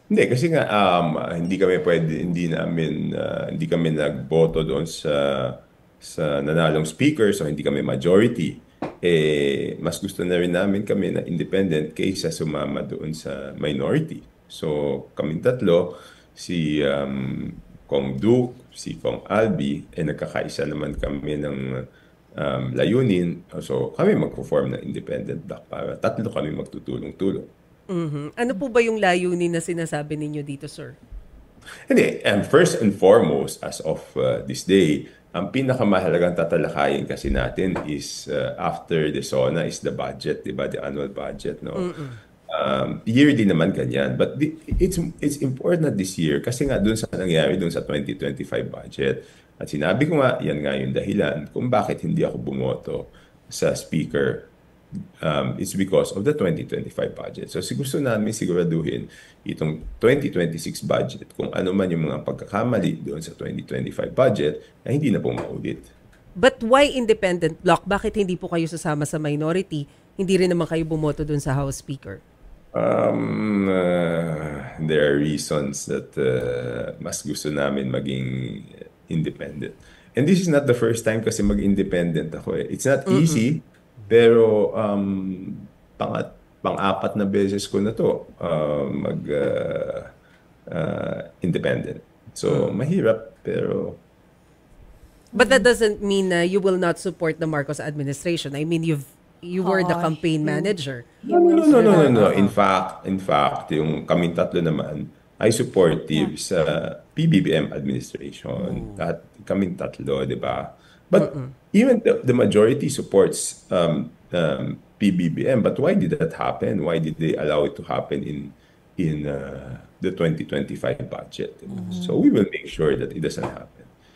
Hindi kasi nga hindi kami pwede hindi kami nagboto doon sa nanalong speaker, so hindi kami majority. Mas gusto na rin namin kami na independent kaysa sumama doon sa minority. So kaming tatlo, si Kong Duke, si Kong Albi, nagkakaisa naman kami ng layunin. So kami magpo-form ng independent bloc para tatlo kami magtutulong-tulong. Ano po ba yung layunin na sinasabi ninyo dito, sir? Hindi, and first and foremost, as of this day, ang pinakamahalagang tatalakayin kasi natin is after the SONA is the budget, di ba? The annual budget, no? Yearly naman ganyan. But it's important this year kasi nga dun sa nangyari dun sa 2025 budget. At sinabi ko nga, yan nga yung dahilan kung bakit hindi ako bumoto sa speaker, it's because of the 2025 budget. So gusto namin siguraduhin itong 2026 budget kung ano man yung mga pagkakamali doon sa 2025 budget na hindi na pong maulit. But why independent block? Bakit hindi po kayo sasama sa minority? Hindi rin naman kayo bumoto dun sa House Speaker. There are reasons that mas gusto namin maging independent. And this is not the first time kasi mag-independent ako eh. It's not easy, pero pang-apat na beses ko na to independent. So, mahirap, pero But that doesn't mean na you will not support the Marcos administration. I mean, you were the Oo, campaign you, manager. you will no, no, no, no, support. no. In fact, yung kaming tatlo naman ay Yeah. supportive sa PBBM administration. At kaming tatlo, di ba? But even the majority supports PBBM. But why did that happen? Why did they allow it to happen in the 2025 budget? So we will make sure that it doesn't happen.